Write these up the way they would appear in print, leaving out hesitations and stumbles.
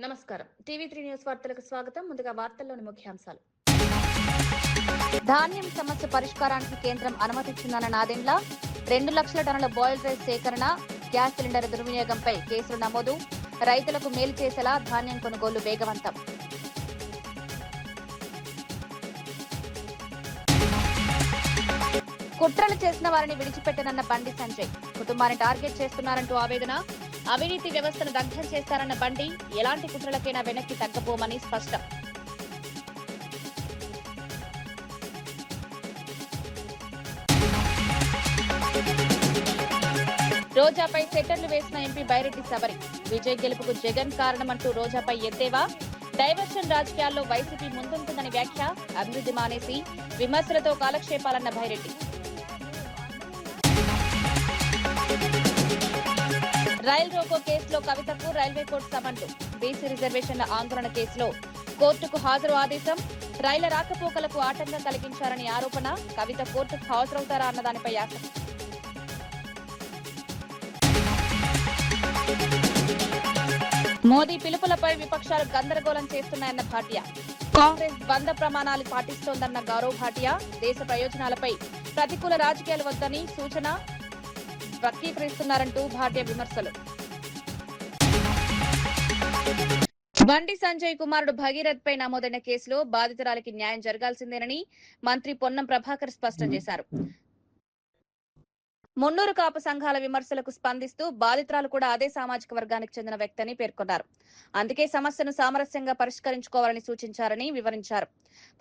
నమస్కారం. టీవీ3 న్యూస్ వార్తలకు స్వాగతం. ముందుగా వార్తల్లోని ముఖ్యాంశాలు. ధాన్యం సమస్య పరిష్కారానికి కేంద్రం అనుమతించిందన్న నాదెండ్ల 2 లక్షల టన్నుల బాయిల్డ్ రైస్ సేకరణ, గ్యాస్ సిలిండర్ దుర్వినియోగంపై కేసులు నమోదు, రైతులకు మేలు చేసేలా ధాన్యం కొనుగోలు వేగవంతం. కుట్రలు చేసిన వారిని విడిచిపెట్టనన్న బండి సంజయ్, కుటుంబాన్ని టార్గెట్ చేస్తున్నారంటూ ఆవేదన, అవినీతి వ్యవస్థను దగ్ధం చేస్తారన్న బండి, ఎలాంటి కుట్రలకైనా వెనక్కి తగ్గబోమని స్పష్టం. రోజాపై సెటర్లు వేసిన ఎంపీ బైరెడ్డి సబరి, విజయ్ గెలుపుకు జగన్ కారణమంటూ రోజాపై ఎద్దేవా, డైవర్షన్ రాజకీయాల్లో వైసీపీ ముందుంటుందని వ్యాఖ్య, అభివృద్ధి మానేసి విమర్శలతో కాలక్షేపాలన్న బైరెడ్డి. రైల్ రోకో కేసులో కవితకు రైల్వే కోర్టు సమన్లు, బీసీ రిజర్వేషన్ల ఆందోళన కేసులో కోర్టుకు హాజరు ఆదేశం, రైళ్ల రాకపోకలకు ఆటంకం కలిగించారని ఆరోపణ, కవిత కోర్టుకు హాజరవుతారా అన్న దానిపై ఆసక్తి. మోదీ పిలుపులపై విపక్షాలు గందరగోళం చేస్తున్నాయన్న భాటియా, కాంగ్రెస్ బంద ప్రమాణాలు పాటిస్తోందన్న గౌరవ్ భాటియా, దేశ ప్రయోజనాలపై ప్రతికూల రాజకీయాలు వద్దని సూచన, వక్రీకరిస్తున్నారంటూ భాటియా విమర్శలు. బండి సంజయ్ కుమారుడు భగీరథ్ పై నమోదైన కేసులో బాధితురాలికి న్యాయం జరగాల్సిందేనని మంత్రి పొన్నం ప్రభాకర్ స్పష్టం చేశారు. మున్నూరు కాపు సంఘాల విమర్శలకు స్పందిస్తూ బాధితురాలు కూడా అదే సామాజిక వర్గానికి చెందిన వ్యక్తి అని పేర్కొన్నారు. అందుకే సమస్యను సామరస్యంగా పరిష్కరించుకోవాలని సూచించారని వివరించారు.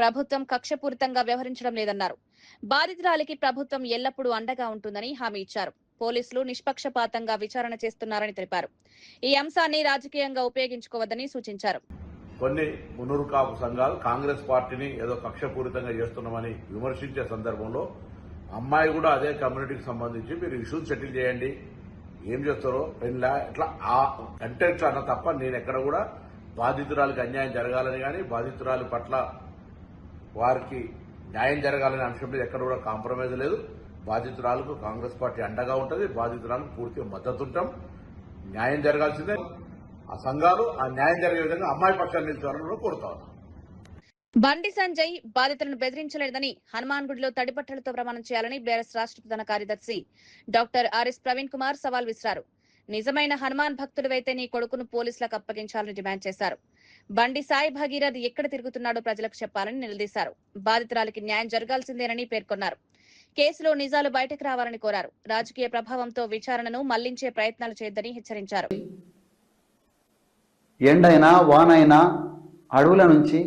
ప్రభుత్వం కక్షపూరితంగా వ్యవహరించడం లేదన్నారు. బాధితురాలికి ప్రభుత్వం ఎల్లప్పుడూ అండగా ఉంటుందని హామీ ఇచ్చారు. పోలీసులు నిష్పక్షపాతంగా విచారణ చేస్తున్నారని తెలిపారు. ఈ అంశాన్ని రాజకీయంగా ఉపయోగించుకోవద్దని సూచించారు. కొన్ని మున్నూరు కాపు సంఘాలు కాంగ్రెస్ పార్టీని ఏదో కక్షపూరితంగా చేస్తున్నామని విమర్శించే సందర్భంలో అమ్మాయి కూడా అదే కమ్యూనిటీకి సంబంధించి మీరు ఇష్యూస్ సెటిల్ చేయండి, ఏం చేస్తారో పెళ్ళ ఇట్లా ఆ కంటెంట్ అన్న తప్ప నేను ఎక్కడ కూడా బాధితురాలికి అన్యాయం జరగాలని కానీ బాధితురాలి పట్ల వారికి న్యాయం జరగాలనే అంశం మీద ఎక్కడ కూడా కాంప్రమైజ్ లేదు. బాధితురాలకు కాంగ్రెస్ పార్టీ అండగా ఉంటుంది, బాధితురాలకు పూర్తిగా మద్దతు ఉంటాం. న్యాయం జరగాల్సిందే. ఆ సంఘాలు ఆ న్యాయం జరిగే విధంగా అమ్మాయి పక్షాన్ని నిలిచారని కోరుతా ఉన్నాం. బండి సంజయ్ బాధితులను బెదిరించలేదని హనుమాన్ గుడిలో తడిపట్టలతో ప్రమాణం చేయాలని బీఆర్ఎస్ రాష్ట్ర ప్రధాన కార్యదర్శి డాక్టర్ ఆర్ఎస్ ప్రవీణ్ కుమార్ సవాల్ విసిరారు. నిజమైన హనుమాన్ భక్తుడివైతే నీ కొడుకును పోలీసులకు అప్పగించాలని డిమాండ్ చేశారు. బండి సాయి భగీరథ్ ఎక్కడ తిరుగుతున్నాడో ప్రజలకు చెప్పాలని నిలదీశారు. బాధితురాలికి న్యాయం జరగాల్సిందేనని పేర్కొన్నారు. కేసులో నిజాలు బయటకు రావాలని కోరారు. రాజకీయ ప్రభావంతో విచారణను మళ్లించే ప్రయత్నాలు చేయొద్దని హెచ్చరించారు. ఎండైనా వానైనా అడవుల నుంచి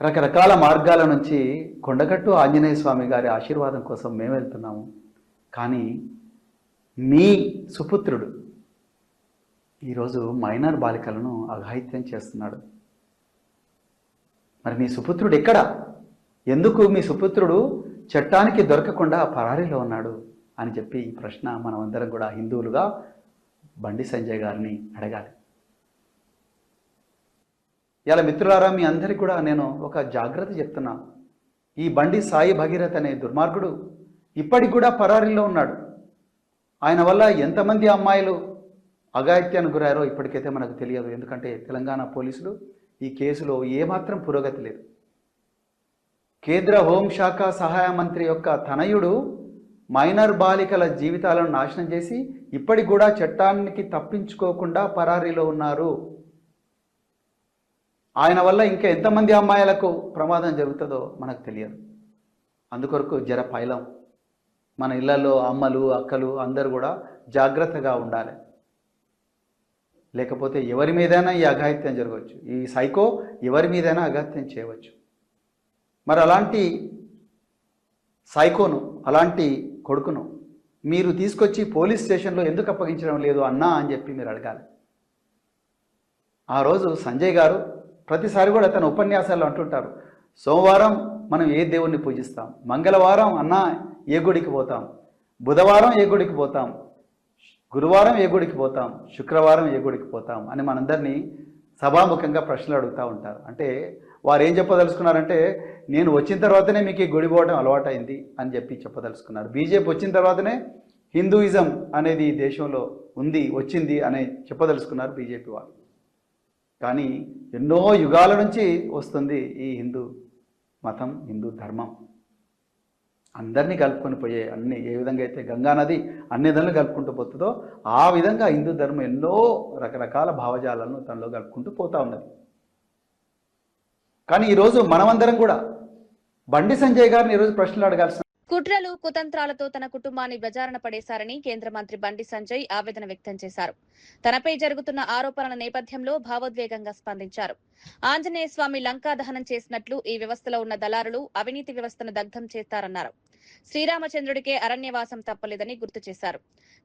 రకరకాల మార్గాల నుంచి కొండగట్టు ఆంజనేయ స్వామి గారి ఆశీర్వాదం కోసం మేము వెళ్తున్నాము. కానీ మీ సుపుత్రుడు ఈరోజు మైనర్ బాలికలను అఘాయిత్యం చేస్తున్నాడు. మరి మీ సుపుత్రుడు ఎక్కడ? ఎందుకు మీ సుపుత్రుడు చట్టానికి దొరకకుండా పరారీలో ఉన్నాడు అని చెప్పి ఈ ప్రశ్న మనమందరం కూడా హిందువులుగా బండి సంజయ్ గారిని అడగాలి. ఇలా మిత్రులారా, మీ అందరికీ కూడా నేను ఒక జాగ్రత్త చెప్తున్నా. ఈ బండి సాయి భగీరథ్ అనే దుర్మార్గుడు ఇప్పటికి కూడా పరారీలో ఉన్నాడు. ఆయన వల్ల ఎంతమంది అమ్మాయిలు అఘాయిత్యానికి గురారో ఇప్పటికైతే మనకు తెలియదు. ఎందుకంటే తెలంగాణ పోలీసులు ఈ కేసులో ఏమాత్రం పురోగతి లేదు. కేంద్ర హోంశాఖ సహాయ మంత్రి యొక్క తనయుడు మైనర్ బాలికల జీవితాలను నాశనం చేసి ఇప్పటికి కూడా చట్టానికి తప్పించుకోకుండా పరారీలో ఉన్నారు. ఆయన వల్ల ఇంకా ఎంతమంది అమ్మాయిలకు ప్రమాదం జరుగుతుందో మనకు తెలియదు. అందుకొరకు జర పైలం మన ఇళ్లలో అమ్మలు అక్కలు అందరూ కూడా జాగ్రత్తగా ఉండాలి. లేకపోతే ఎవరి మీదైనా ఈ అఘాయిత్యం జరగవచ్చు. ఈ సైకో ఎవరి మీదైనా అఘాయిత్యం చేయవచ్చు. మరి అలాంటి సైకోను, అలాంటి కొడుకును మీరు తీసుకొచ్చి పోలీస్ స్టేషన్లో ఎందుకు అప్పగించడం లేదు అన్నా అని చెప్పి మీరు అడగాలి. ఆ రోజు సంజయ్ గారు ప్రతిసారి కూడా తన ఉపన్యాసాల్లో అంటుంటారు, సోమవారం మనం ఏ దేవుణ్ణి పూజిస్తాం, మంగళవారం అన్నా ఏ గుడికి పోతాం, బుధవారం ఏ గుడికి పోతాం, గురువారం ఏ గుడికి పోతాం, శుక్రవారం ఏ గుడికి పోతాం అని మనందరినీ సభాముఖంగా ప్రశ్నలు అడుగుతూ ఉంటారు. అంటే వారు ఏం చెప్పదలుచుకున్నారంటే, నేను వచ్చిన తర్వాతనే మీకు ఈ గుడి పోవడం అలవాటైంది అని చెప్పి చెప్పదలుచుకున్నారు. బీజేపీ వచ్చిన తర్వాతనే హిందూయిజం అనేది ఈ దేశంలో ఉంది, వచ్చింది అని చెప్పదలుచుకున్నారు బీజేపీ వాళ్ళు. కానీ ఎన్నో యుగాల నుంచి వస్తుంది ఈ హిందూ మతం, హిందూ ధర్మం. అందరినీ కలుపుకొని పోయే అన్ని ఏ విధంగా అయితే గంగానది అన్ని విధాలు కలుపుకుంటూ పోతుందో ఆ విధంగా హిందూ ధర్మం ఎన్నో రకరకాల భావజాలను తనలో కలుపుకుంటూ పోతా ఉన్నది. కానీ ఈరోజు మనమందరం కూడా బండి సంజయ్ గారిని ఈరోజు ప్రశ్నలు అడగాల్సిన కుట్రలు కుతంత్రాలతో తన కుటుంబాన్ని బజారున పడేశారని కేంద్ర మంత్రి బండి సంజయ్ ఆవేదన వ్యక్తం చేశారు. తనపై జరుగుతున్న ఆరోపణల నేపథ్యంలో భావోద్వేగంగా స్పందించారు. ఆంజనేయ స్వామి లంకా దహనం చేసినట్లు ఈ వ్యవస్థలో ఉన్న దళారులు అవినీతి వ్యవస్థను దగ్ధం చేస్తారన్నారు. శ్రీరామచంద్రుడికే అరణ్యవాసం తప్పలేదని గుర్తు చేశారు.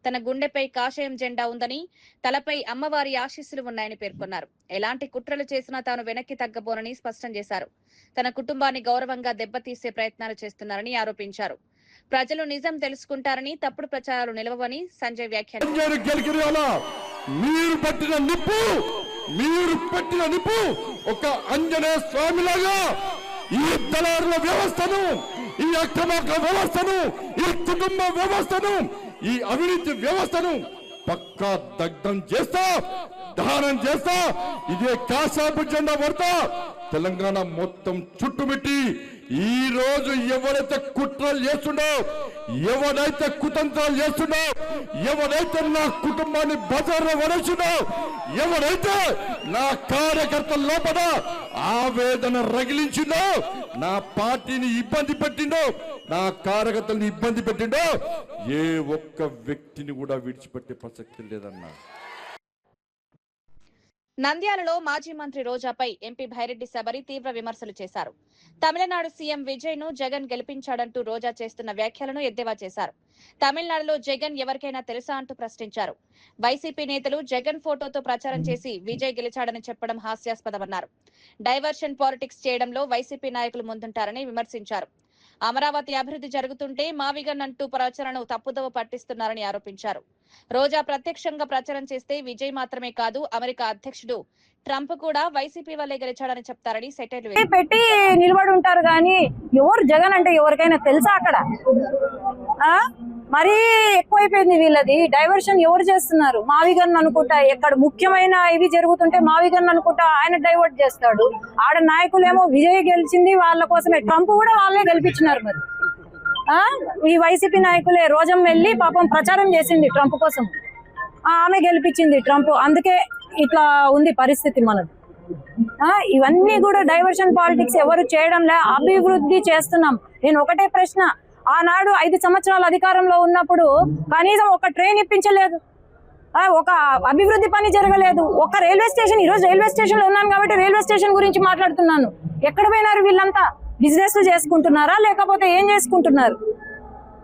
తన గుండెపై కాషాయం జెండా ఉందని, తలపై అమ్మవారి ఆశీస్సులు ఉన్నాయని పేర్కొన్నారు. ఎలాంటి కుట్రలు చేసినా తాను వెనక్కి తగ్గబోనని స్పష్టం చేశారు. తన కుటుంబాన్ని గౌరవంగా దెబ్బతీసే ప్రయత్నాలు చేస్తున్నారని ఆరోపించారు. ప్రజలు నిజం తెలుసుకుంటారని, తప్పుడు ప్రచారాలు నిలవవని సంజయ్ వ్యాఖ్యానించారు. మీరు పెట్టిన నిప్పు ఒక ఆంజనేయ స్వామిలాగా ఈ దళారుల వ్యవస్థను, ఈ అక్రమార్క వ్యవస్థను, ఈ కుటుంబ వ్యవస్థను, ఈ అవినీతి వ్యవస్థను పక్కా దగ్ధం చేస్తా, దహనం చేస్తా. ఇదే కాషాయపు జెండా పడతా తెలంగాణ మొత్తం చుట్టుముట్టి ఈ రోజు ఎవరైతే కుట్రలు చేస్తుండో, ఎవరైతే కుతంత్రాలు చేస్తుండో, ఎవరైతే నా కుటుంబాన్ని బజార్లో వడేసిండో, ఎవరైతే నా కార్యకర్తల లోపల ఆవేదన రగిలించిండో, నా పార్టీని ఇబ్బంది పెట్టిండో, నా కార్యకర్తలను ఇబ్బంది పెట్టిండో, ఏ ఒక్క వ్యక్తిని కూడా విడిచిపెట్టే ప్రసక్తి లేదన్నా. నంద్యాలలో మాజీ మంత్రి రోజాపై ఎంపీ భైరెడ్డి శబరి తీవ్ర విమర్శలు చేశారు. తమిళనాడు సీఎం విజయ్ ను జగన్ గెలిపించాడంటూ రోజా చేస్తున్న వ్యాఖ్యలను ఎద్దేవా చేశారు. తమిళనాడులో జగన్ ఎవరికైనా తెలుసా అంటూ ప్రశ్నించారు. వైసీపీ నేతలు జగన్ ఫోటోతో ప్రచారం చేసి విజయ్ గెలిచాడని చెప్పడం హాస్యాస్పదమన్నారు. డైవర్షన్ పాలిటిక్స్ చేయడంలో వైసీపీ నాయకులు ముందుంటారని విమర్శించారు. అమరావతి అభివృద్ధి జరుగుతుంటే మావిగన్ అంటూ ప్రచారణను తప్పుదోవ పట్టిస్తున్నారని ఆరోపించారు. రోజా ప్రత్యక్షంగా ప్రచారం చేస్తే విజయ్ మాత్రమే కాదు, అమెరికా అధ్యక్షుడు ట్రంప్ కూడా వైసీపీ వల్లే గెలిచాడని చెప్తారని సెటైర్లు పెట్టి నిలబడి ఉంటారు. కానీ ఎవరు జగన్ అంటే ఎవరికైనా తెలుసా? అక్కడ మరీ ఎక్కువైపోయింది వీళ్ళది. డైవర్షన్ ఎవరు చేస్తున్నారు? మావిగన్ అనుకుంటా, ఎక్కడ ముఖ్యమైన ఇవి జరుగుతుంటే మావిగన్ అనుకుంటా ఆయన డైవర్ట్ చేస్తాడు. ఆడ నాయకులేమో విజయ్ గెలిచింది వాళ్ళ కోసమే, ట్రంప్ కూడా వాళ్ళే గెలిపించినారు. మరి ఈ వైసీపీ నాయకులే రోజం వెళ్ళి పాపం ప్రచారం చేసింది ట్రంప్ కోసం, ఆమె గెలిపించింది ట్రంప్. అందుకే ఇట్లా ఉంది పరిస్థితి మనది. ఇవన్నీ కూడా డైవర్షన్ పాలిటిక్స్ ఎవరు చేయడంలే, అభివృద్ధి చేస్తున్నాం. నేను ఒకటే ప్రశ్న, ఆనాడు 5 సంవత్సరాల అధికారంలో ఉన్నప్పుడు కనీసం ఒక ట్రైన్ ఇప్పించలేదు, ఒక అభివృద్ధి పని జరగలేదు, ఒక రైల్వే స్టేషన్. ఈరోజు రైల్వే స్టేషన్ లో ఉన్నాను కాబట్టి రైల్వే స్టేషన్ గురించి మాట్లాడుతున్నాను. ఎక్కడ పోయినారు వీళ్ళంతా? బిజినెస్ చేసుకుంటున్నారా లేకపోతే ఏం చేసుకుంటున్నారు?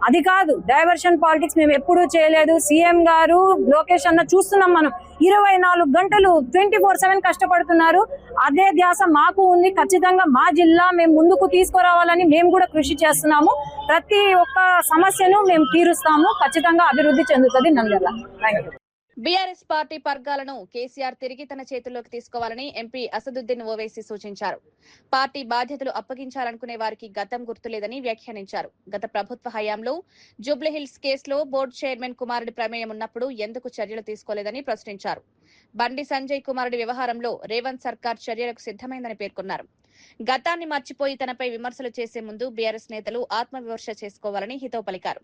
అది కాదు డైవర్షన్ పాలిటిక్స్ మేము ఎప్పుడూ చేయలేదు. సీఎం గారు లోకేష్ అన్న చూస్తున్నాం, మనం 24 గంటలు 24/7 కష్టపడుతున్నారు. అదే ధ్యాస మాకు ఉంది. ఖచ్చితంగా మా జిల్లా మేము ముందుకు తీసుకురావాలని మేము కూడా కృషి చేస్తున్నాము. ప్రతి ఒక్క సమస్యను మేము తీరుస్తాము. ఖచ్చితంగా అభివృద్ధి చెందుతుంది Nandyal. Thank you. BRS party పర్గాలను కేసీఆర్ తిరిగి తన చేతుల్లోకి తీసుకోవాలని ఎంపీ అసదుద్దీన్ ఓవైసీ సూచించారు. పార్టీ బాధ్యతలు అప్పగించాలనుకునే వారికి గతం గుర్తులేదని వ్యాఖ్యానించారు. గత ప్రభుత్వ హయాంలో జూబ్లీహిల్స్ కేసులో బోర్డు చైర్మన్ కుమారుడి ప్రమేయం ఉన్నప్పుడు ఎందుకు చర్యలు తీసుకోలేదని ప్రశ్నించారు. బండి సంజయ్ కుమారుడి వ్యవహారంలో రేవంత్ సర్కార్ చర్యలకు సిద్ధమైందని పేర్కొన్నారు. గతాన్ని మర్చిపోయి తనపై విమర్శలు చేసే ముందు బీఆర్ఎస్ నేతలు ఆత్మవిమర్శ చేసుకోవాలని హితవు పలికారు.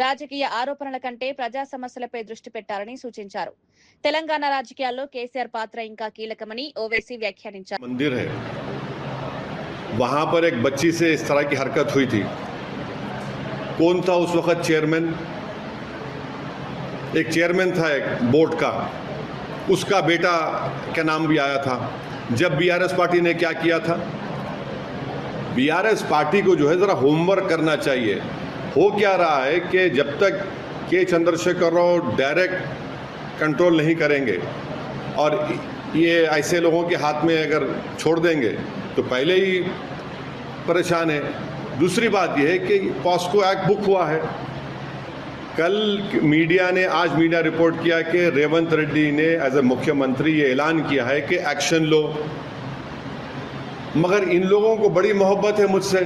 రాజకీయ ఆరోపణల కంటే ప్రజా సమస్యలపై దృష్టి పెట్టాలని సూచించారు. తెలంగాణ రాజకీయాల్లో కేసీఆర్ పాత్ర ఇంకా కీలకమని ఓవైసీ వ్యాఖ్యానించారు. मंदिर है, वहां पर एक बच्ची से इस तरह की हरकत हुई थी. कौन था उस वक्त चेयरमैन? एक चेयरमैन था एक बोर्ड का, उसका बेटा का नाम भी आया था. जब बीआरएस पार्टी ने क्या किया था, बीआरएस पार्टी को जो है जरा होमवर्क करना चाहिए. हो क्या रहा है कि जब तक के चंद्रशेखर राव डायरेक्ट कंट्रोल नहीं करेंगे और ये ऐसे लोगों के हाथ में अगर छोड़ देंगे तो पहले ही परेशान है. दूसरी बात यह है कि पॉस्को एक्ट बुक हुआ है. कल मीडिया ने, आज मीडिया रिपोर्ट किया कि रेवंत रेड्डी ने एज ए मुख्यमंत्री ये ऐलान किया है कि एक्शन लो. मगर इन लोगों को बड़ी मोहब्बत है मुझसे.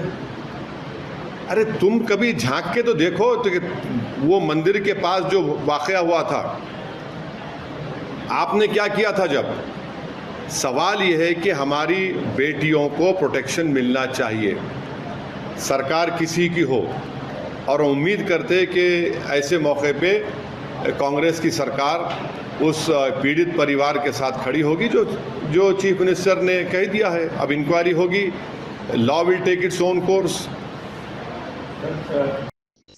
अरे तुम कभी झांक के तो देखो तो वो मंदिर के पास जो वाकया हुआ था, आपने क्या किया था? जब सवाल यह है कि हमारी बेटियों को प्रोटेक्शन मिलना चाहिए, सरकार किसी की हो, और उम्मीद करते हैं कि ऐसे मौके पे कांग्रेस की सरकार उस पीड़ित परिवार के साथ खड़ी होगी जो चीफ मिनिस्टर ने कह दिया है। अब इंक्वायरी होगी, law will take its own course.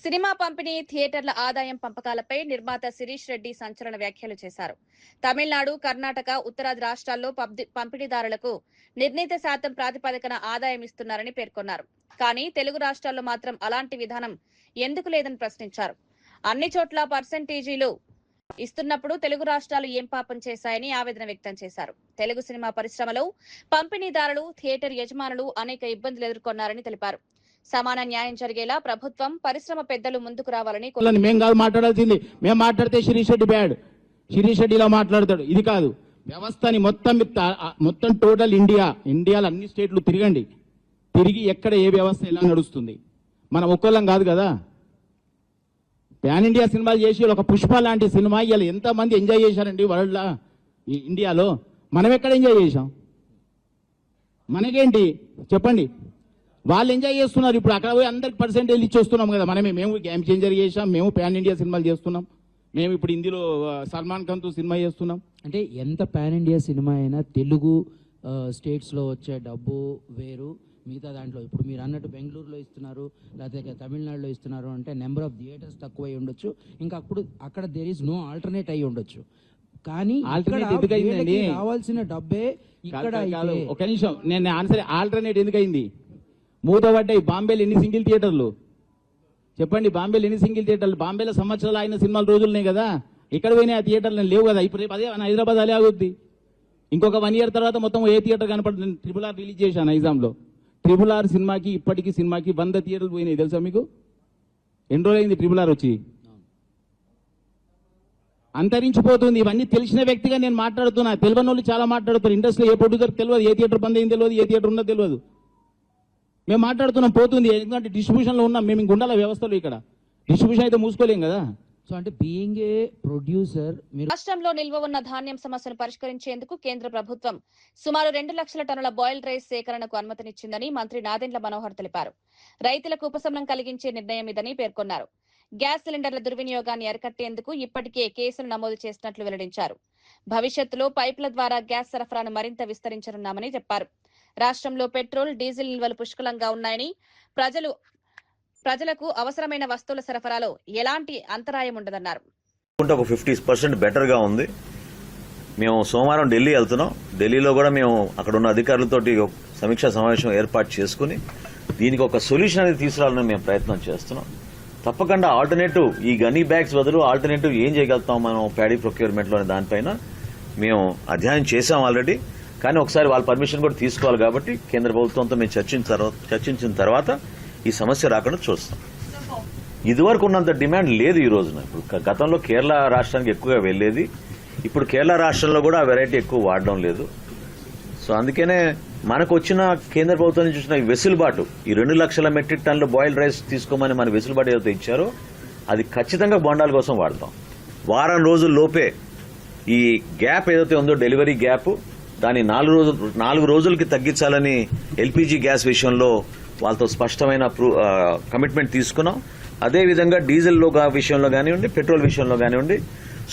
Cinema పంపిణీ థియేటర్ల ఆదాయం పంపకాలపై నిర్మాత శిరీష్ రెడ్డి సంచలన వ్యాఖ్యలు చేశారు. తమిళనాడు, కర్ణాటక, ఉత్తరాది రాష్ట్రాల్లో పంపిణీదారులకు నిర్ణీత శాతం ప్రాతిపదికన ఆదాయం ఇస్తున్నారని పేర్కొన్నారు. కానీ తెలుగు రాష్ట్రాల్లో మాత్రం అలాంటి విధానం ఎందుకు లేదని ప్రశ్నించారు. అన్ని చోట్ల పర్సెంటేజీలు ఇస్తున్నప్పుడు తెలుగు రాష్ట్రాలు ఏం పాపం చేశాయని ఆవేదన వ్యక్తం చేశారు. తెలుగు సినిమా పరిశ్రమలో పంపిణీదారులు, థియేటర్ యజమానులు అనేక ఇబ్బందులు ఎదుర్కొన్నారని తెలిపారు. సమాన న్యాయం జరిగేలా ప్రభుత్వం, పరిశ్రమ పెద్దలు ముందుకు రావాలని మేము కాదు మాట్లాడాల్సింది. మేము మాట్లాడితే శిరీష్ రెడ్డి బ్యాడ్, శిరీష్ రెడ్డి ఇలా మాట్లాడతాడు. ఇది కాదు, వ్యవస్థని మొత్తం టోటల్ ఇండియాలో అన్ని స్టేట్లు తిరిగి ఎక్కడ ఏ వ్యవస్థ ఎలా నడుస్తుంది. మనం ఒక్కళ్ళం కాదు కదా. ప్యాన్ ఇండియా సినిమాలు చేసి ఒక పుష్ప లాంటి సినిమా ఇలా ఎంతమంది ఎంజాయ్ చేశారండి వరల్డ్లో, ఇండియాలో. మనం ఎక్కడ ఎంజాయ్ చేశాం? మనకేంటి చెప్పండి? వాళ్ళు ఎంజాయ్ చేస్తున్నారు. ఇప్పుడు అక్కడ పోయి అందరికి పర్సెంటేజ్ ఇచ్చి వస్తున్నాం కదా. మేము గేమ్ చేంజర్ చేసాం, మేము ప్యాన్ ఇండియా సినిమాలు చేస్తున్నాం, మేము ఇప్పుడు ఇందులో సల్మాన్ ఖాన్తో సినిమా చేస్తున్నాం. అంటే ఎంత పాన్ ఇండియా సినిమా అయినా తెలుగు స్టేట్స్లో వచ్చే డబ్బు వేరు, మిగతా దాంట్లో ఇప్పుడు మీరు అన్నట్టు బెంగళూరులో ఇస్తున్నారు, లేకపోతే తమిళనాడులో ఇస్తున్నారు అంటే నెంబర్ ఆఫ్ థియేటర్స్ తక్కువై ఉండొచ్చు, ఇంకా అక్కడ దేర్ ఈస్ నో ఆల్టర్నేట్ అయి ఉండొచ్చు. కానీ రావాల్సిన డబ్బే ఇక్కడ. ఒక నిమిషం, నేను ఆన్సర్ ఆల్టర్నేట్ ఎందుకయింది? మూతపడ్డాయి. బాంబేలో ఎన్ని సింగిల్ థియేటర్లు చెప్పండి? బాంబేలో ఎన్ని సింగిల్ థియేటర్లు? బాంబేలో సంవత్సరాలు అయిన సినిమాల రోజులున్నాయి కదా. ఇక్కడ పోయినా ఆ థియేటర్లు లేవు కదా. ఇప్పుడు అదే హైదరాబాద్ అలే ఆగుద్ది. ఇంకొక 1 year తర్వాత మొత్తం ఏ థియేటర్ కనపడుతుంది? RRR రిలీజ్ చేశాను నైజాంలో. RRR సినిమాకి ఇప్పటికీ సినిమాకి 100 థియేటర్లు పోయినాయి తెలుసా మీకు? ఎన్ని రోజులు అయింది RRR వచ్చి? అంతరించిపోతుంది. ఇవన్నీ తెలిసిన వ్యక్తిగా నేను మాట్లాడుతున్నా. తెలియని వాళ్ళు చాలా మాట్లాడుతారు. ఇండస్ట్రీలో ఏ ప్రొడ్యూసర్ తెలియదు, ఏ థియేటర్ బంద్ అయింది తెలియదు, ఏ థియేటర్ ఉన్నది తెలియదు. మేము మాట్లాడుతున్నాం, పోతుంది. ఎందుకంటే డిస్ట్రిబ్యూషన్లో ఉన్నాం మేము. ఇంక ఉండాల వ్యవస్థలో. ఇక్కడ డిస్ట్రిబ్యూషన్ అయితే మూసుకోలేం కదా. సో అంటే బీయింగ్ ఏ ప్రొడ్యూసర్, రాష్ట్రంలో నిల్వ ఉన్న ధాన్యం సమస్యను పరిష్కరించేందుకు కేంద్ర ప్రభుత్వం సుమారు 2 లక్షల టన్నుల బాయిల్డ్ రైస్ సేకరణకు అనుమతినిచ్చిందని మంత్రి నాదెండ్ల మనోహర్ తెలిపారు. రైతులకు ఉపశమనం కలిగించే నిర్ణయం ఇదని పేర్కొన్నారు. గ్యాస్ సిలిండర్ల దుర్వినియోగాన్ని అరికట్టేందుకు ఇప్పటికే కేసులు నమోదు చేసినట్లు వెల్లడించారు. భవిష్యత్తులో పైపుల ద్వారా గ్యాస్ సరఫరాను మరింత విస్తరించనున్నామని చెప్పారు. రాష్ట్రంలో పెట్రోల్, డీజిల్ నిల్వలు పుష్కలంగా ఉన్నాయని, ప్రజలకు అవసరమైన వస్తువుల సరఫరాలో ఎలాంటి అంతరాయం ఉండదన్నారు. ఒక 50% బెటర్గా ఉంది. మేము సోమవారం ఢిల్లీ వెళ్తున్నాం. ఢిల్లీలో కూడా మేము అక్కడ ఉన్న అధికారులతోటి సమీక్షా సమావేశం ఏర్పాటు చేసుకుని దీనికి ఒక సొల్యూషన్ అనేది తీసుకురావాలని మేము ప్రయత్నం చేస్తున్నాం. తప్పకుండా ఆల్టర్నేటివ్, ఈ గనీ బ్యాగ్స్ బదులు ఆల్టర్నేటివ్ ఏం చేయగలుగుతాం మనం ప్యాడీ ప్రొక్యూర్మెంట్లో అనే దానిపైన మేము అధ్యయనం చేశాం ఆల్రెడీ. కానీ ఒకసారి వాళ్ళ పర్మిషన్ కూడా తీసుకోవాలి కాబట్టి కేంద్ర ప్రభుత్వంతో మేము చర్చించిన తర్వాత ఈ సమస్య రాకుండా చూస్తాం. ఇదివరకు ఉన్నంత డిమాండ్ లేదు ఈ రోజున. ఇప్పుడు గతంలో కేరళ రాష్ట్రానికి ఎక్కువగా వెళ్లేది, ఇప్పుడు కేరళ రాష్ట్రంలో కూడా ఆ వెరైటీ ఎక్కువ వాడడం లేదు. సో అందుకనే మనకు వచ్చిన కేంద్ర ప్రభుత్వం నుంచి వచ్చిన వెసులుబాటు, ఈ 2 లక్షల మెట్రిక్ టన్నుల బాయిల్డ్ రైస్ తీసుకోమని మన వెసులుబాటు ఏదైతే ఇచ్చారో అది ఖచ్చితంగా బొండాల కోసం వాడతాం. వారం రోజుల లోపే ఈ గ్యాప్ ఏదైతే ఉందో డెలివరీ గ్యాప్, దాన్ని 4 రోజులకి తగ్గించాలని ఎల్పీజీ గ్యాస్ విషయంలో వాళ్ళతో స్పష్టమైన కమిట్మెంట్ తీసుకున్నాం. అదేవిధంగా డీజిల్ విషయంలో కానివ్వండి, పెట్రోల్ విషయంలో కానివ్వండి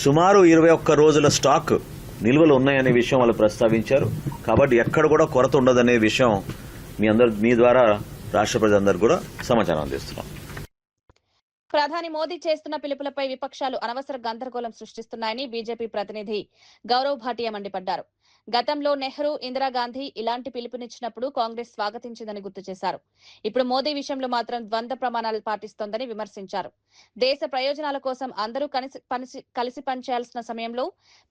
సుమారు 21 రోజుల స్టాక్ నిల్వలు ఉన్నాయనే విషయం వాళ్ళు ప్రస్తావించారు. కాబట్టి ఎక్కడ కూడా కొరత ఉండదనే విషయం మీ ద్వారా రాష్ట్ర ప్రజలందరూ కూడా సమాచారం అందిస్తున్నాం. ప్రధాని మోదీ చేస్తున్న పిలుపులపై విపక్షాలు అనవసర గందరగోళం సృష్టిస్తున్నాయని బీజేపీ ప్రతినిధి గౌరవ్ భాటియా మండిపడ్డారు. గతంలో నెహ్రూ, ఇందిరాగాంధీ ఇలాంటి పిలుపునిచ్చినప్పుడు కాంగ్రెస్ స్వాగతించిందని గుర్తు చేశారు. ఇప్పుడు మోదీ విషయంలో మాత్రం ద్వంద్వ ప్రమాణాలు పాటిస్తోందని విమర్శించారు. దేశ ప్రయోజనాల కోసం అందరూ కలిసి పనిచేయాల్సిన సమయంలో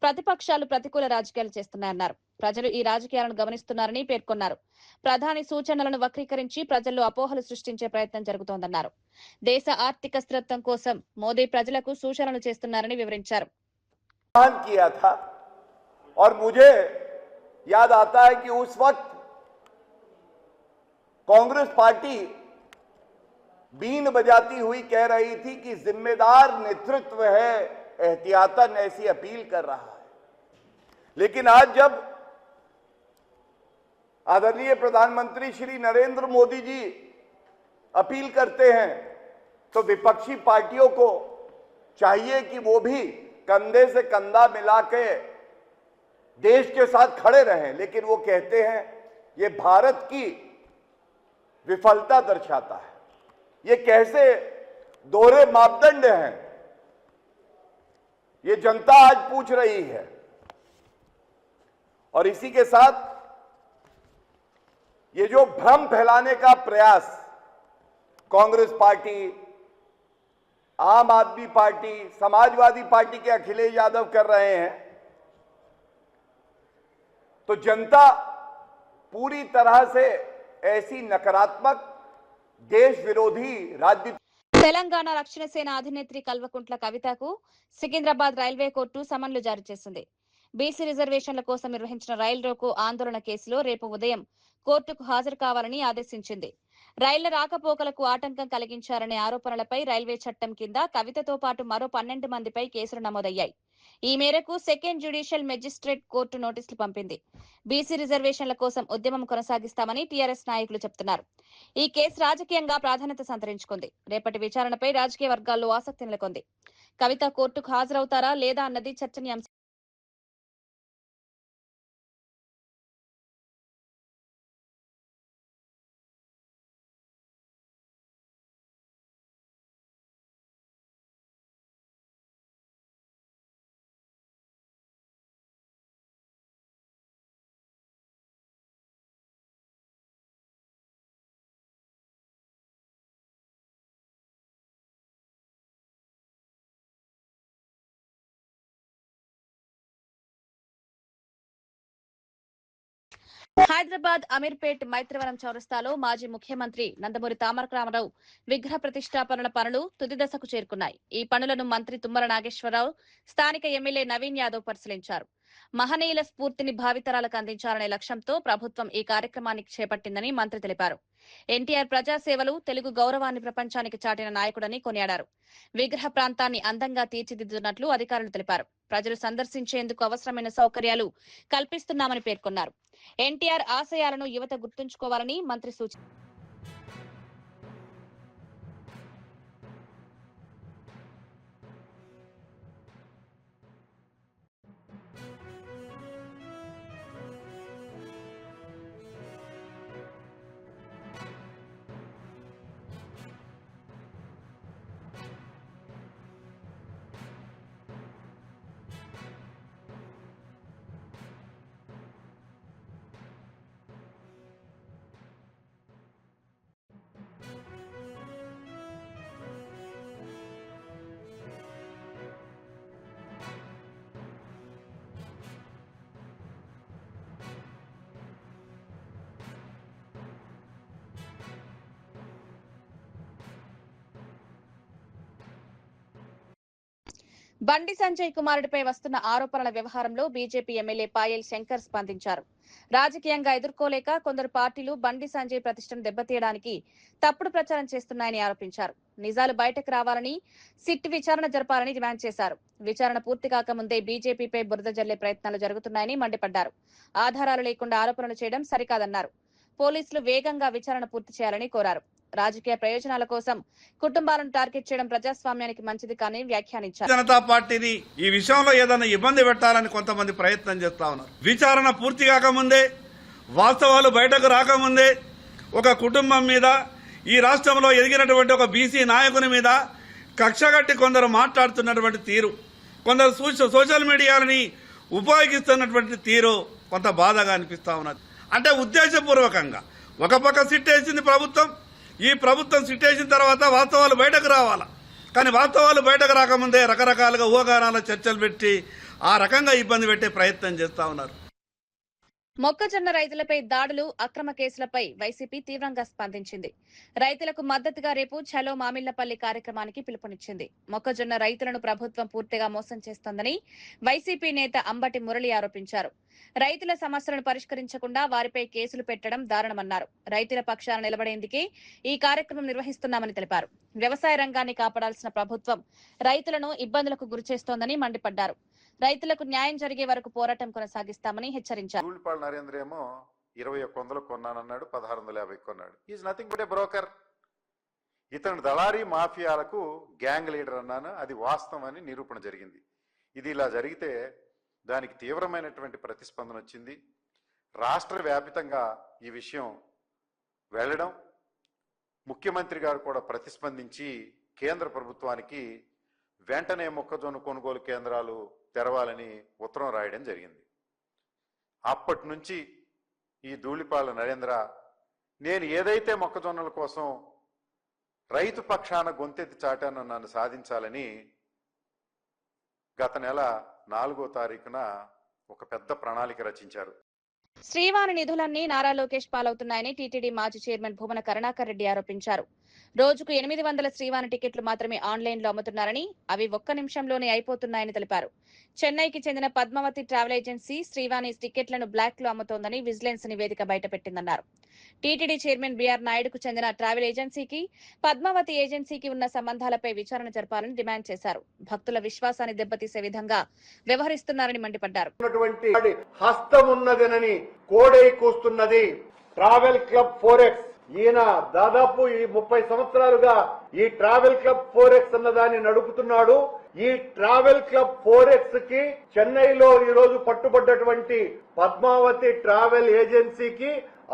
ప్రతిపక్షాలు ప్రతికూల రాజకీయాలు చేస్తున్నాయన్నారు. ప్రజలు ఈ రాజకీయాలను గమనిస్తున్నారని పేర్కొన్నారు. ప్రధాని సూచనలను వక్రీకరించి ప్రజల్లో అపోహలు సృష్టించే ప్రయత్నం జరుగుతోందన్నారు. దేశ ఆర్థిక స్థిరత్వం కోసం మోదీ ప్రజలకు సూచనలు చేస్తున్నారని వివరించారు. और मुझे याद आता है कि उस वक्त कांग्रेस पार्टी बीन बजाती हुई कह रही थी कि जिम्मेदार नेतृत्व है, एहतियातन ऐसी अपील कर रहा है। लेकिन आज जब आदरणीय प्रधानमंत्री श्री नरेंद्र मोदी जी अपील करते हैं तो विपक्षी पार्टियों को चाहिए कि वो भी कंधे से कंधा मिला के देश के साथ खड़े रहें, लेकिन वो कहते हैं ये भारत की विफलता दर्शाता है। ये कैसे दोहरे मापदंड हैं, ये जनता आज पूछ रही है। और इसी के साथ ये जो भ्रम फैलाने का प्रयास कांग्रेस पार्टी, आम आदमी पार्टी, समाजवादी पार्टी के अखिलेश यादव कर रहे हैं, तो जनता पूरी तरह से ऐसी नकारात्मक देश विरोधी राजनीति। తెలంగాణ రక్షణ సేన అధినేత్రి కల్వకుంట్ల కవితకు సికింద్రాబాద్ రైల్వే కోర్టు సమన్లు జారీ చేసింది. బీసీ రిజర్వేషన్ల కోసం నిర్వహించిన రైలు రోకో ఆందోళన కేసులో రేపు ఉదయం కోర్టుకు హాజరు కావాలని ఆదేశించింది. రైళ్ల రాకపోకలకు ఆటంకం కలిగించారనే ఆరోపణలపై రైల్వే చట్టం కింద కవితతో పాటు మరో 12 మందిపై కేసులు నమోదయ్యాయి. ఈ మేరకు సెకండ్ జ్యుడిషియల్ మెజిస్ట్రేట్ కోర్టు నోటీసులు పంపింది. బీసీ రిజర్వేషన్ల కోసం ఉద్యమం కొనసాగిస్తామని టీఆర్ఎస్ నాయకులు చెబుతున్నారు. ఈ కేసు రాజకీయంగా ప్రాధాన్యత సంతరించుకుంది. రేపటి విచారణపై రాజకీయ వర్గాల్లో ఆసక్తి నెలకొంది. కవిత కోర్టుకు హాజరవుతారా లేదా అన్నది చర్చనీయాంశం. హైదరాబాద్ అమీర్పేట్ మైత్రివనం చౌరస్తాలో మాజీ ముఖ్యమంత్రి నందమూరి తారక రామారావు విగ్రహ ప్రతిష్టాపనల పనులు తుది దశకు చేరుకున్నాయి. ఈ పనులను మంత్రి తుమ్మల నాగేశ్వరరావు, స్థానిక ఎమ్మెల్యే నవీన్ యాదవ్ పరిశీలించారు. మహనీయుల స్ఫూర్తిని భావితరాలకు అందించాలనే లక్ష్యంతో ప్రభుత్వం ఈ కార్యక్రమాన్ని చేపట్టిందని మంత్రి తెలిపారు. ఎన్టీఆర్ ప్రజాసేవలు, తెలుగు గౌరవాన్ని ప్రపంచానికి చాటిన నాయకుడని కొనియాడారు. విగ్రహ ప్రాంతాన్ని అందంగా తీర్చిదిద్దుతున్నట్లు అధికారులు తెలిపారు. ప్రజలు సందర్శించేందుకు అవసరమైన సౌకర్యాలు కల్పిస్తున్నామని పేర్కొన్నారు. ఎన్టీఆర్ ఆశయాలను యువత గుర్తుంచుకోవాలని మంత్రి సూచించారు. బండి సంజయ్ కుమారుడిపై వస్తున్న ఆరోపణల వ్యవహారంలో బీజేపీ ఎమ్మెల్యే పాయల్ శంకర్ స్పందించారు. రాజకీయంగా ఎదుర్కోలేక కొందరు పార్టీలు బండి సంజయ్ ప్రతిష్టను దెబ్బతీయడానికి తప్పుడు ప్రచారం చేస్తున్నాయని ఆరోపించారు. నిజాలు బయటకు రావాలని, సిట్ విచారణ జరపాలని డిమాండ్ చేశారు. విచారణ పూర్తి కాకముందే బీజేపీపై బురద జల్లే ప్రయత్నాలు జరుగుతున్నాయని మండిపడ్డారు. ఆధారాలు లేకుండా ఆరోపణలు చేయడం సరికాదన్నారు. పోలీసులు వేగంగా విచారణ పూర్తి చేయాలని కోరారు. రాజకీయ ప్రయోజనాల కోసం కుటుంబాలను టార్గెట్ చేయడం ప్రజాస్వామ్యానికి మంచిది కాని వ్యాఖ్యానించారు. జనతా పార్టీని ఈ విషయంలో ఏదైనా ఇబ్బంది పెట్టాలని కొంతమంది ప్రయత్నం చేస్తా ఉన్నారు. విచారణ పూర్తి కాకముందే, వాస్తవాలు బయటకు రాకముందే ఒక కుటుంబం మీద, ఈ రాష్ట్రంలో ఎదిగినటువంటి ఒక బీసీ నాయకుని మీద కక్షగట్టి కొందరు మాట్లాడుతున్నటువంటి తీరు, కొందరు సోషల్ మీడియాలని ఉపయోగిస్తున్నటువంటి తీరు కొంత బాధగా అనిపిస్తా ఉన్నది. అంటే ఉద్దేశపూర్వకంగా ఒక పక్క సిట్ వేసింది ప్రభుత్వం, ఈ ప్రభుత్వం సిట్ వేసిన తర్వాత వాస్తవాలు బయటకు రావాలా, కానీ వాస్తవాలు బయటకు రాకముందే రకరకాలుగా ఊహాగానాల చర్చలు పెట్టి ఆ రకంగా ఇబ్బంది పెట్టే ప్రయత్నం చేస్తా ఉన్నారు. మొక్కజొన్న రైతులపై దాడులు, అక్రమ కేసులపై వైసీపీ తీవ్రంగా స్పందించింది. రైతులకు మద్దతుగా రేపు ఛలో మామిళ్లపల్లి కార్యక్రమానికి పిలుపునిచ్చింది. మొక్కజొన్న రైతులను ప్రభుత్వం పూర్తిగా మోసం చేస్తోందని వైసీపీ నేత అంబటి మురళి ఆరోపించారు. రైతుల సమస్యలను పరిష్కరించకుండా వారిపై కేసులు పెట్టడం దారుణమన్నారు. రైతుల పక్షాన నిలబడేందుకే ఈ కార్యక్రమం నిర్వహిస్తున్నామని తెలిపారు. వ్యవసాయ రంగాన్ని కాపాడాల్సిన ప్రభుత్వం రైతులను ఇబ్బందులకు గురిచేస్తోందని మండిపడ్డారు. రైతులకు న్యాయం జరిగే వరకు పోరాటం కొనసాగిస్తామని హెచ్చరించారు. ధూళిపాళ నరేంద్ర ఏమో 2100 కొన్నానన్నాడు, 1650 కొన్నాడు. Is nothing but A broker. ఇతను దళారీ మాఫియాలకు గ్యాంగ్ లీడర్ అన్నాను, అది వాస్తవం అని నిరూపణ జరిగింది. ఇది ఇలా జరిగితే దానికి తీవ్రమైనటువంటి ప్రతిస్పందన వచ్చింది. రాష్ట్ర వ్యాపితంగా ఈ విషయం వెళ్ళడం, ముఖ్యమంత్రి గారు కూడా ప్రతిస్పందించి కేంద్ర ప్రభుత్వానికి వెంటనే మొక్కజొన్న కొనుగోలు కేంద్రాలు తెరవాలని ఉత్తరం రాయడం జరిగింది. అప్పటి నుంచి ఈ ధూళిపాళ్ల నరేంద్ర నేను ఏదైతే మొక్కజొన్నల కోసం రైతు పక్షాన గొంతెత్తి చాటానో నన్ను సాధించాలని గత నెల 4వ తారీఖున ఒక పెద్ద ప్రణాళిక రచించారు. శ్రీవాణి నిధులన్నీ నారా లోకేష్ పాలవుతున్నాయని టీటీడీ మాజీ చైర్మన్ భూమన కరుణాకర్ రెడ్డి ఆరోపించారు. రోజుకు 800 శ్రీవాణి టికెట్లు మాత్రమే ఆన్లైన్ లో అమ్ముతున్నారని, అవి 1 నిమిషంలోనే అయిపోతున్నాయని తెలిపారు. చెన్నైకి చెందిన పద్మావతి ట్రావెల్ ఏజెన్సీ శ్రీవాణి టికెట్లను బ్లాక్ లో అమ్ముతోందని విజిలెన్స్ నివేదిక బయటపెట్టిందన్నారు. టీటీడీ చైర్మన్ బీఆర్ నాయుడుకు చెందిన ట్రావెల్ ఏజెన్సీకి పద్మావతి ఏజెన్సీకి ఉన్న సంబంధాలపై విచారణ జరపాలని డిమాండ్ చేశారు. భక్తుల విశ్వాసాన్ని దెబ్బతీసే విధంగా వ్యవహరిస్తున్నారని మండిపడ్డారు. హస్తం ఉన్నదనని కోడై కూస్తున్నది ట్రావెల్ క్లబ్ 4X. ఈయన దాదాపు ఈ 30 సంవత్సరాలుగా ఈ ట్రావెల్ క్లబ్ 4X అన్నదాన్ని నడుపుతున్నాడు. ఈ ట్రావెల్ క్లబ్ 4X కి చెన్నైలో ఈ రోజు పట్టుబడ్డటువంటి పద్మావతి ట్రావెల్ ఏజెన్సీకి,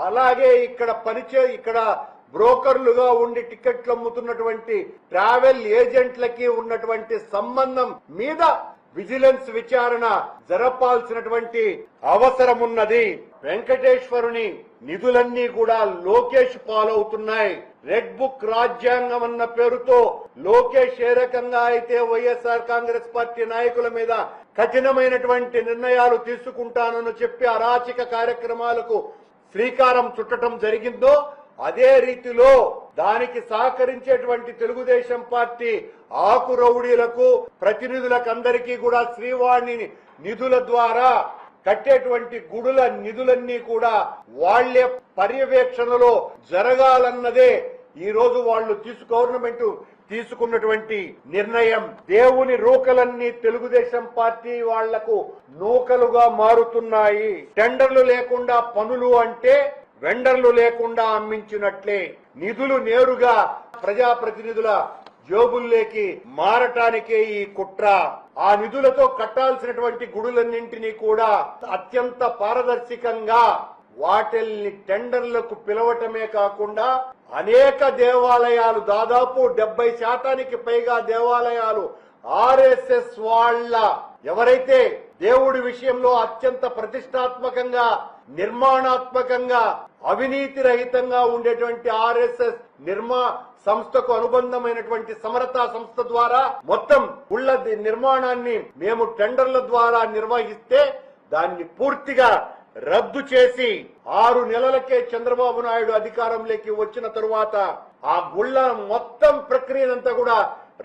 అలాగే ఇక్కడ బ్రోకర్లుగా ఉండి టికెట్లు అమ్ముతున్నటువంటి ట్రావెల్ ఏజెంట్లకి ఉన్నటువంటి సంబంధం మీద విజిలెన్స్ విచారణ జరపాల్సినటువంటి అవసరం ఉన్నది. వెంకటేశ్వరుని నిధులన్నీ కూడా లోకేష్ పాలవుతున్నాయి. రెడ్ బుక్ రాజ్యాంగం అన్న పేరుతో లోకేష్ ఏ రకంగా అయితే వైఎస్ఆర్ కాంగ్రెస్ పార్టీ నాయకుల మీద కఠినమైనటువంటి నిర్ణయాలు తీసుకుంటానని చెప్పి అరాచక కార్యక్రమాలకు శ్రీకారం చుట్టడం జరిగిందో, అదే రీతిలో దానికి సహకరించేటువంటి తెలుగుదేశం పార్టీ ఆకు రౌడీలకు, ప్రతినిధులకు అందరికీ కూడా శ్రీవాణి నిధుల ద్వారా కట్టేటువంటి గుడుల నిధులన్నీ కూడా వాళ్లే పర్యవేక్షణలో జరగాలన్నదే ఈ రోజు వాళ్ళు గవర్నమెంట్ తీసుకున్నటువంటి నిర్ణయం. దేవుని రూకలన్నీ తెలుగుదేశం పార్టీ వాళ్లకు నూకలుగా మారుతున్నాయి. టెండర్లు లేకుండా పనులు అంటే వెండర్లు లేకుండా అమ్మించినట్లే. నిధులు నేరుగా ప్రజాప్రతినిధుల జోబుల్లోకి మారటానికే ఈ కుట్ర. ఆ నిధులతో కట్టాల్సినటువంటి గుడులన్నింటినీ కూడా అత్యంత పారదర్శకంగా వాటిల్ని టెండర్లకు పిలవటమే కాకుండా అనేక దేవాలయాలు, దాదాపు 70% పైగా దేవాలయాలు ఆర్ఎస్ఎస్ వాళ్ళ, ఎవరైతే దేవుడి విషయంలో అత్యంత ప్రతిష్టాత్మకంగా, నిర్మాణాత్మకంగా, అవినీతి రహితంగా ఉండేటువంటి ఆర్ఎస్ఎస్ సంస్థకు అనుబంధమైనటువంటి సమరత సంస్థ ద్వారా మొత్తం గుళ్ళ నిర్మాణాన్ని మేము టెండర్ల ద్వారా నిర్వహిస్తే దాన్ని పూర్తిగా రద్దు చేసి 6 నెలలకే చంద్రబాబు నాయుడు అధికారంలోకి వచ్చిన తరువాత ఆ గుళ్ళ మొత్తం ప్రక్రియనంతా కూడా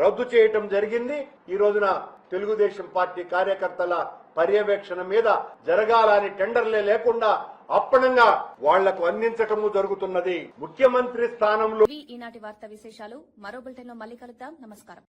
రద్దు చేయటం జరిగింది. ఈ రోజున తెలుగుదేశం పార్టీ కార్యకర్తల పర్యవేక్షణ మీద జరగాలని టెండర్లే లేకుండా అప్పనంగా వాళ్లకు అందించటము జరుగుతున్నది. ముఖ్యమంత్రి స్థానంలో ఈనాటి వార్తా విశేషాలు మరో బులెటిన్ లో మళ్ళీ కలుద్దాం. నమస్కారం.